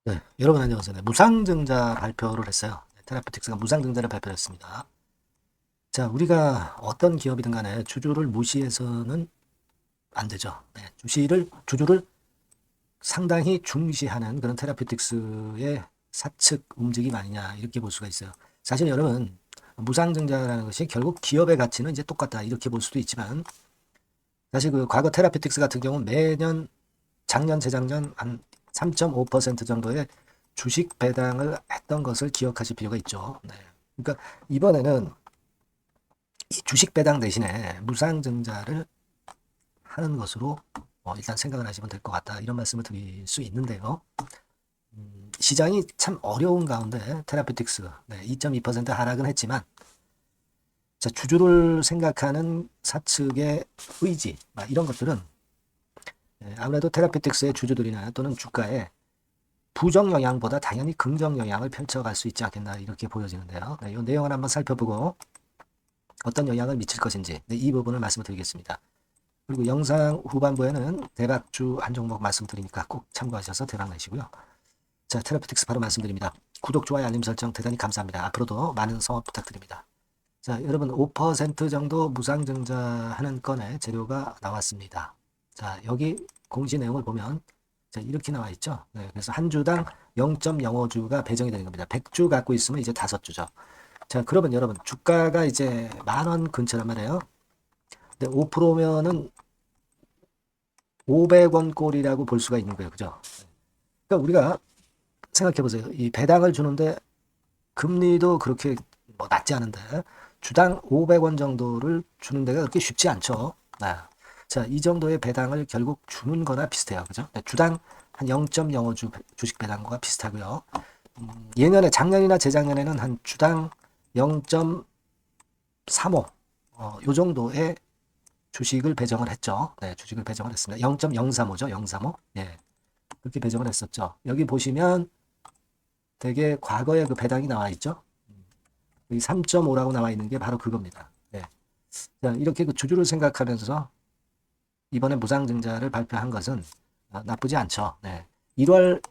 네, 여러분 안녕하세요. 네, 무상증자 발표를 했어요. 네, 테라피틱스가 무상증자를 발표했습니다. 자, 우리가 어떤 기업이든 간에 주주를 무시해서는 안 되죠. 네, 주주를 상당히 중시하는 그런 테라피틱스의 사측 움직임 아니냐, 이렇게 볼 수가 있어요. 사실 여러분, 무상증자라는 것이 결국 기업의 가치는 이제 똑같다, 이렇게 볼 수도 있지만, 사실 그 과거 테라피틱스 같은 경우는 매년 작년, 재작년 한 3.5% 정도의 주식 배당을 했던 것을 기억하실 필요가 있죠. 네. 그러니까 이번에는 이 주식 배당 대신에 무상증자를 하는 것으로 일단 생각을 하시면 될 것 같다. 이런 말씀을 드릴 수 있는데요. 시장이 참 어려운 가운데 테라피틱스 2.2% 하락은 했지만, 자, 주주를 생각하는 사측의 의지 이런 것들은 아무래도 테라피틱스의 주주들이나 또는 주가에 부정 영향보다 당연히 긍정 영향을 펼쳐갈 수 있지 않겠나, 이렇게 보여지는데요. 이 내용을 한번 살펴보고 어떤 영향을 미칠 것인지 이 부분을 말씀드리겠습니다. 그리고 영상 후반부에는 대박주 한 종목 말씀드리니까 꼭 참고하셔서 대박 내시고요. 자, 테라피틱스 바로 말씀드립니다. 구독, 좋아요, 알림 설정 대단히 감사합니다. 앞으로도 많은 성원 부탁드립니다. 자, 여러분 5% 정도 무상증자하는 건의 재료가 나왔습니다. 자, 여기 공시 내용을 보면 자, 이렇게 나와 있죠. 네, 그래서 한 주당 0.05주가 배정이 되는 겁니다. 100주 갖고 있으면 이제 5주죠. 자, 그러면 여러분 주가가 이제 10,000원 근처란 말이에요. 근데 5%면은 500원 꼴이라고 볼 수가 있는 거예요. 그죠? 그러니까 우리가 생각해 보세요. 이 배당을 주는데 금리도 그렇게 낮지 않은데 주당 500원 정도를 주는 데가 그렇게 쉽지 않죠. 아, 자, 이 정도의 배당을 결국 주는 거나 비슷해요. 그죠? 주당 한 0.05주 주식 배당과 비슷하고요. 예년에 작년이나 재작년에는 한 주당 0.35 요 정도의 주식을 배정을 했죠. 네, 주식을 배정을 했습니다. 0.035죠. 035. 예. 그렇게 배정을 했었죠. 여기 보시면 되게 과거에 그 배당이 나와 있죠. 여기 3.5라고 나와 있는 게 바로 그겁니다. 네. 자, 이렇게 그 주주를 생각하면서 이번에 무상증자를 발표한 것은 나쁘지 않죠. 네. 1월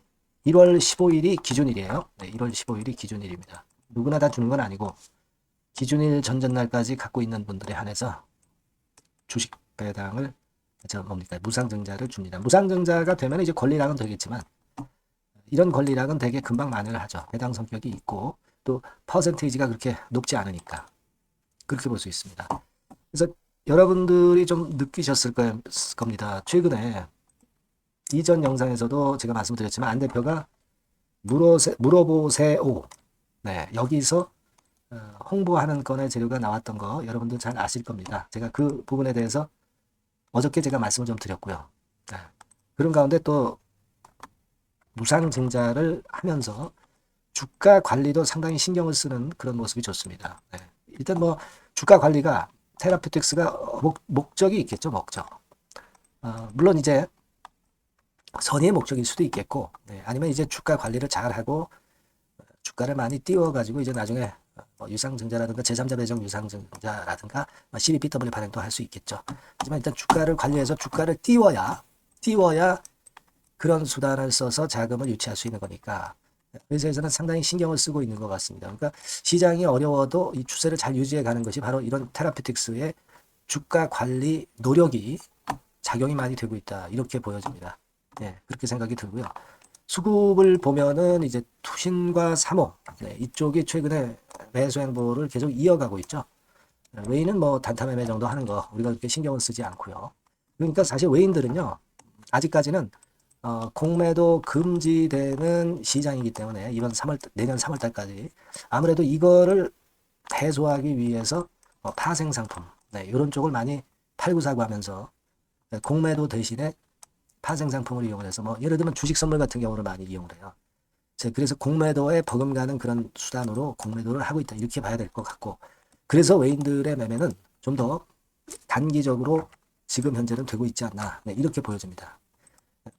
15일이 기준일이에요. 네, 1월 15일이 기준일입니다. 누구나 다 주는 건 아니고 기준일 전전날까지 갖고 있는 분들에 한해서 주식 배당을 무상증자를 줍니다. 무상증자가 되면 이제 권리락은 되겠지만 이런 권리락은 되게 금방 만회를 하죠. 배당 성격이 있고 또 퍼센테이지가 그렇게 높지 않으니까 그렇게 볼 수 있습니다. 그래서 여러분들이 좀 느끼셨을 겁니다. 최근에 이전 영상에서도 제가 말씀드렸지만 안 대표가 물어보세요. 네, 여기서 홍보하는 건의 재료가 나왔던 거 여러분들 잘 아실 겁니다. 제가 그 부분에 대해서 어저께 제가 말씀을 좀 드렸고요. 네, 그런 가운데 또 무상증자를 하면서 주가 관리도 상당히 신경을 쓰는 그런 모습이 좋습니다. 네. 일단 뭐 주가 관리가 테라피틱스가 목적이 있겠죠, 목적. 물론 이제 선의의 목적일 수도 있겠고, 네. 아니면 이제 주가 관리를 잘하고 주가를 많이 띄워가지고 이제 나중에 유상증자라든가 제3자 배정 유상증자라든가 CBPW 발행도 할 수 있겠죠. 하지만 일단 주가를 관리해서 주가를 띄워야 그런 수단을 써서 자금을 유치할 수 있는 거니까 회사에서는 상당히 신경을 쓰고 있는 것 같습니다. 그러니까 시장이 어려워도 이 추세를 잘 유지해 가는 것이 바로 이런 테라피틱스의 주가 관리 노력이 작용이 많이 되고 있다. 이렇게 보여집니다. 네, 그렇게 생각이 들고요. 수급을 보면은 이제 투신과 삼호 이쪽이 최근에 매수 행보를 계속 이어가고 있죠. 외인은 뭐 단타 매매 정도 하는 거 우리가 그렇게 신경을 쓰지 않고요. 그러니까 사실 외인들은요 아직까지는 공매도 금지되는 시장이기 때문에 내년 3월 달까지 아무래도 이거를 해소하기 위해서 파생 상품 이런 쪽을 많이 팔고 사고 하면서 공매도 대신에 파생 상품을 이용해서 예를 들면 주식 선물 같은 경우를 많이 이용을 해요. 그래서 공매도에 버금가는 그런 수단으로 공매도를 하고 있다 이렇게 봐야 될 것 같고 그래서 외인들의 매매는 좀 더 단기적으로 지금 현재는 되고 있지 않나 이렇게 보여집니다.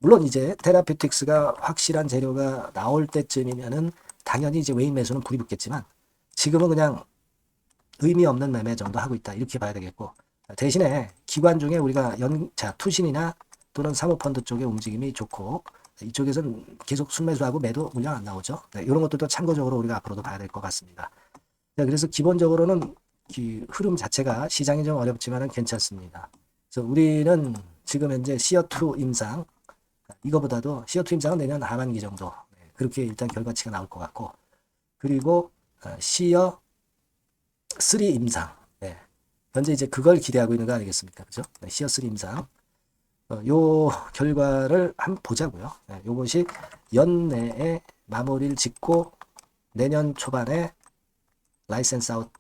물론 이제 테라피틱스가 확실한 재료가 나올 때쯤이면은 당연히 이제 외인 매수는 불이 붙겠지만 지금은 그냥 의미 없는 매매 정도 하고 있다 이렇게 봐야 되겠고 대신에 기관 중에 우리가 투신이나 또는 사모펀드 쪽의 움직임이 좋고 이쪽에서는 계속 순매수하고 매도 물량 안 나오죠. 네, 이런 것들도 참고적으로 우리가 앞으로도 봐야 될 것 같습니다. 자, 그래서 기본적으로는 그 흐름 자체가 시장이 좀 어렵지만은 괜찮습니다. 그래서 우리는 지금 현재 시어2 임상, 이거보다도 시어2 임상은 내년 하반기 정도, 네, 그렇게 일단 결과치가 나올 것 같고, 그리고 시어3 임상, 네, 현재 이제 그걸 기대하고 있는 거 아니겠습니까? 그죠? 네, 시어3 임상. 요 결과를 한번 보자고요. 네, 요것이 연내에 마무리를 짓고 내년 초반에 라이센스 아웃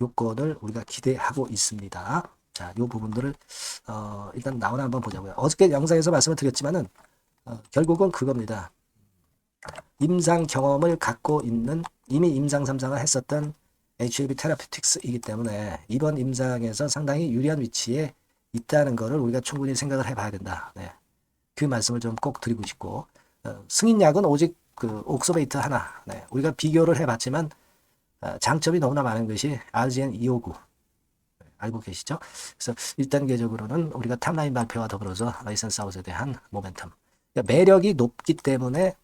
요건을 우리가 기대하고 있습니다. 자, 요 부분들을 일단 나오나 한번 보자고요. 어저께 영상에서 말씀을 드렸지만은 결국은 그겁니다. 임상 경험을 갖고 있는 이미 임상 3상을 했었던 HLB 테라피틱스이기 때문에 이번 임상에서 상당히 유리한 위치에 있다는 것을 우리가 충분히 생각을 해봐야 된다. 네. 그 말씀을 좀 꼭 드리고 싶고, 승인약은 오직 그 옥소베이트 하나. 네. 우리가 비교를 해봤지만 장점이 너무나 많은 것이 RGN259. 알고 계시죠? 그래서 1단계적으로는 우리가 탑라인 발표와 더불어서 라이센스 아웃에 대한 모멘텀. 그러니까 매력이 높기 때문에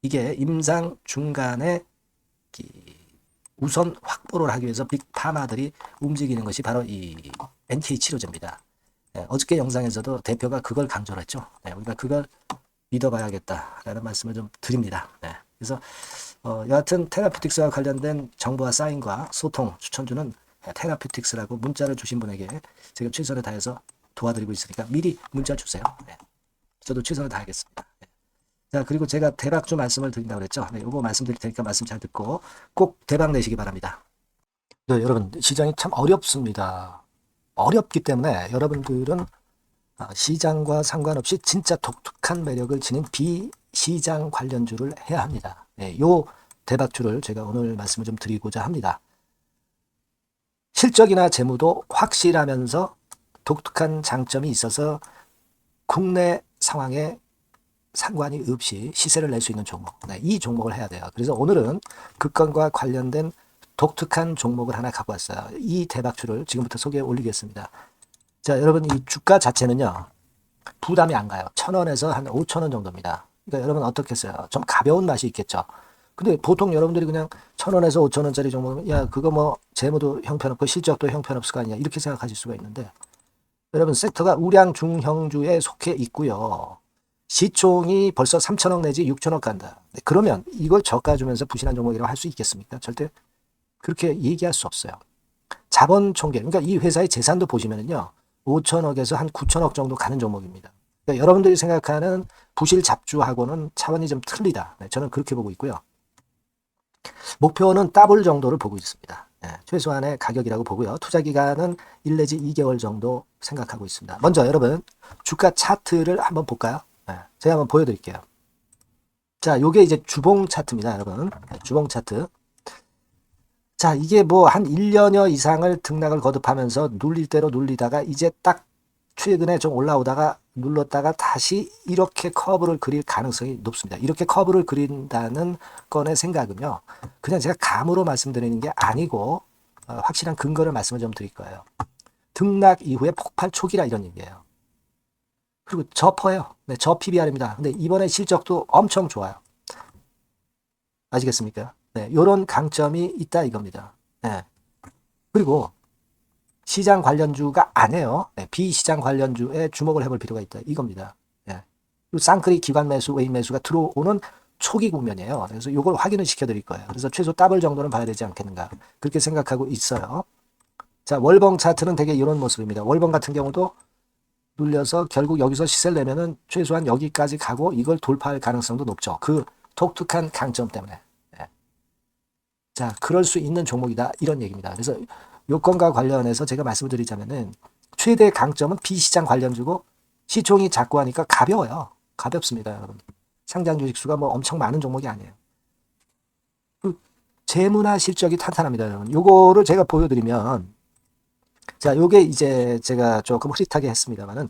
이게 임상 중간에 우선 확보를 하기 위해서 빅파마들이 움직이는 것이 바로 이 NK 치료제입니다. 네, 어저께 영상에서도 대표가 그걸 강조를 했죠. 네, 우리가 그걸 믿어봐야겠다라는 말씀을 좀 드립니다. 네, 그래서 여하튼 테라피틱스와 관련된 정보와 사인과 소통 추천주는 테라피틱스라고 문자를 주신 분에게 제가 최선을 다해서 도와드리고 있으니까 미리 문자 주세요. 네, 저도 최선을 다하겠습니다. 네. 자, 그리고 제가 대박주 말씀을 드린다고 그랬죠. 네, 요거 말씀드릴 테니까 말씀 잘 듣고 꼭 대박 내시기 바랍니다. 네, 여러분, 시장이 참 어렵습니다. 어렵기 때문에 여러분들은 시장과 상관없이 진짜 독특한 매력을 지닌 비시장 관련주를 해야 합니다. 네, 요 대박주를 제가 오늘 말씀을 좀 드리고자 합니다. 실적이나 재무도 확실하면서 독특한 장점이 있어서 국내 상황에 상관이 없이 시세를 낼 수 있는 종목. 네, 이 종목을 해야 돼요. 그래서 오늘은 그 건과 관련된 독특한 종목을 하나 갖고 왔어요. 이 대박주를 지금부터 소개해 올리겠습니다. 자, 여러분, 이 주가 자체는요, 부담이 안 가요. 1,000원에서 한 5,000원 정도입니다. 그러니까 여러분 어떻겠어요? 좀 가벼운 맛이 있겠죠. 근데 보통 여러분들이 그냥 1,000원에서 5,000원짜리 종목은 야, 그거 뭐 재무도 형편없고 실적도 형편없을 거 아니냐, 이렇게 생각하실 수가 있는데, 여러분 섹터가 우량 중형주에 속해 있고요. 시총이 벌써 3,000억 내지 6,000억 간다. 그러면 이걸 저가 주면서 부실한 종목이라고 할 수 있겠습니까? 절대 그렇게 얘기할 수 없어요. 자본 총계, 그러니까 이 회사의 재산도 보시면은요, 5,000억에서 한 9,000억 정도 가는 종목입니다. 그러니까 여러분들이 생각하는 부실 잡주하고는 차원이 좀 틀리다. 네, 저는 그렇게 보고 있고요. 목표는 더블 정도를 보고 있습니다. 네, 최소한의 가격이라고 보고요. 투자 기간은 1 내지 2개월 정도 생각하고 있습니다. 먼저 여러분 주가 차트를 한번 볼까요? 네, 제가 한번 보여드릴게요. 자, 요게 이제 주봉 차트입니다, 여러분. 네, 주봉 차트. 자, 이게 뭐 한 1년여 이상을 등락을 거듭하면서 눌릴 대로 눌리다가 이제 딱 최근에 좀 올라오다가 눌렀다가 다시 이렇게 커브를 그릴 가능성이 높습니다. 이렇게 커브를 그린다는 건의 생각은요, 그냥 제가 감으로 말씀드리는 게 아니고 확실한 근거를 말씀을 좀 드릴 거예요. 등락 이후에 폭발 초기라 이런 얘기예요. 그리고 저퍼예요. 네, 저 PBR입니다. 근데 이번에 실적도 엄청 좋아요. 아시겠습니까? 네, 요런 강점이 있다 이겁니다. 네. 그리고 시장 관련주가 아니에요. 네, 비시장 관련주에 주목을 해볼 필요가 있다 이겁니다. 네. 쌍크리 기관 매수, 외인 매수가 들어오는 초기 국면이에요. 그래서 요걸 확인을 시켜드릴 거예요. 그래서 최소 더블 정도는 봐야 되지 않겠는가 그렇게 생각하고 있어요. 자, 월봉 차트는 되게 이런 모습입니다. 월봉 같은 경우도 눌려서 결국 여기서 시세를 내면은 최소한 여기까지 가고 이걸 돌파할 가능성도 높죠. 그 독특한 강점 때문에. 네. 자, 그럴 수 있는 종목이다 이런 얘기입니다. 그래서 요건과 관련해서 제가 말씀을 드리자면은 최대 강점은 비시장 관련주고 시총이 작고 하니까 가벼워요. 가볍습니다, 여러분. 상장 주식수가 뭐 엄청 많은 종목이 아니에요. 그 재무나 실적이 탄탄합니다, 여러분. 요거를 제가 보여드리면, 자, 요게 이제 제가 조금 흐릿하게 했습니다만은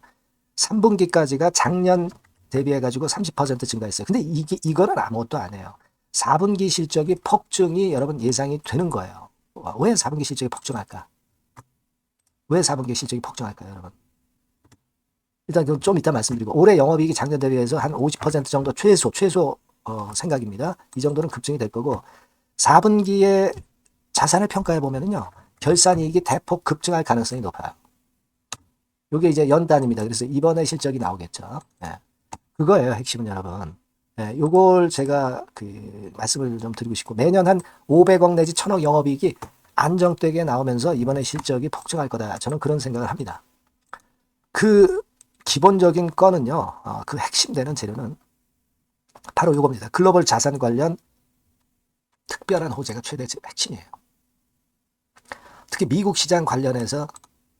3분기까지가 작년 대비해가지고 30% 증가했어요. 근데 이거는 아무것도 아니에요. 4분기 실적이 폭증이 여러분 예상이 되는 거예요. 왜 4분기 실적이 폭증할까? 왜 4분기 실적이 폭증할까요, 여러분? 일단 그건 좀 이따 말씀드리고 올해 영업이익이 작년 대비해서 한 50% 정도 최소 생각입니다. 이 정도는 급증이 될 거고 4분기에 자산을 평가해 보면은요. 결산이익이 대폭 급증할 가능성이 높아요. 이게 이제 연단입니다. 그래서 이번에 실적이 나오겠죠. 예. 그거예요. 핵심은 여러분. 예, 요걸 제가 그 말씀을 좀 드리고 싶고 매년 한 500억 내지 1000억 영업이익이 안정되게 나오면서 이번에 실적이 폭증할 거다. 저는 그런 생각을 합니다. 그 기본적인 건은요. 그 핵심 되는 재료는 바로 이겁니다. 글로벌 자산 관련 특별한 호재가 최대 핵심이에요. 특히 미국 시장 관련해서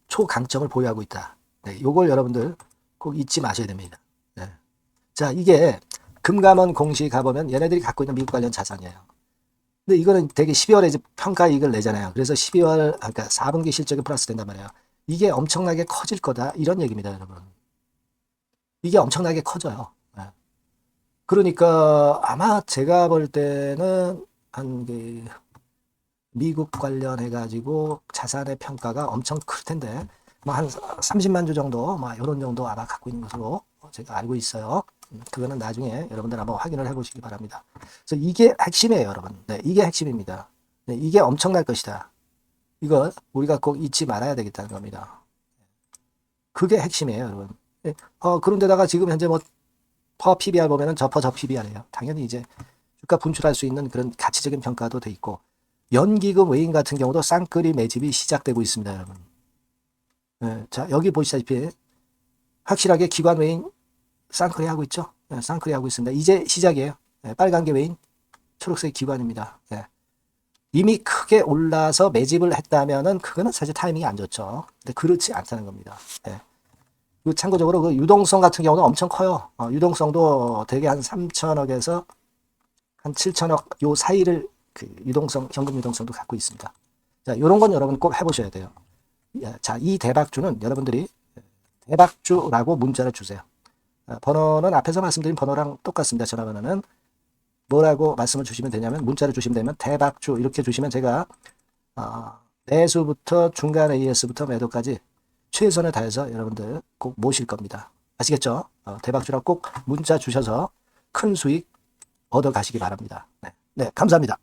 초강점을 보유하고 있다. 네, 요걸 여러분들 꼭 잊지 마셔야 됩니다. 네. 자, 이게 금감원 공시 가보면 얘네들이 갖고 있는 미국 관련 자산이에요. 근데 이거는 되게 12월에 이제 평가이익을 내잖아요. 그래서 12월, 그러니까 4분기 실적이 플러스 된단 말이에요. 이게 엄청나게 커질 거다. 이런 얘기입니다, 여러분. 이게 엄청나게 커져요. 네. 그러니까 아마 제가 볼 때는 한 미국 관련해가지고 자산의 평가가 엄청 클 텐데, 뭐 한 30만 주 정도, 뭐 이런 정도 아마 갖고 있는 것으로 제가 알고 있어요. 그거는 나중에 여러분들 한번 확인을 해보시기 바랍니다. 그래서 이게 핵심이에요, 여러분. 네, 이게 핵심입니다. 네, 이게 엄청날 것이다. 이거 우리가 꼭 잊지 말아야 되겠다는 겁니다. 그게 핵심이에요, 여러분. 네, 그런데다가 지금 현재 뭐 퍼 PBR 보면은 저 PBR이에요. 당연히 이제 주가 분출할 수 있는 그런 가치적인 평가도 돼 있고 연기금 외인 같은 경우도 쌍끌이 매집이 시작되고 있습니다, 여러분. 네, 자, 여기 보시다시피 확실하게 기관 외인 쌍끌이 하고 있죠. 네, 쌍끌이 하고 있습니다. 이제 시작이에요. 네, 빨간 게 외인, 초록색 기관입니다. 네. 이미 크게 올라서 매집을 했다면은 그거는 사실 타이밍이 안 좋죠. 근데 그렇지 않다는 겁니다. 네. 그리고 참고적으로 그 유동성 같은 경우는 엄청 커요. 유동성도 대개 한 3천억에서 한 7천억 요 사이를 그 유동성, 현금 유동성도 갖고 있습니다. 자, 요런 건 여러분 꼭 해보셔야 돼요. 자, 이 대박주는 여러분들이 대박주라고 문자를 주세요. 번호는 앞에서 말씀드린 번호랑 똑같습니다. 전화번호는 뭐라고 말씀을 주시면 되냐면 문자를 주시면 되면 대박주 이렇게 주시면 제가 매수부터 중간 AS부터 매도까지 최선을 다해서 여러분들 꼭 모실 겁니다. 아시겠죠? 대박주라고 꼭 문자 주셔서 큰 수익 얻어 가시기 바랍니다. 네, 감사합니다.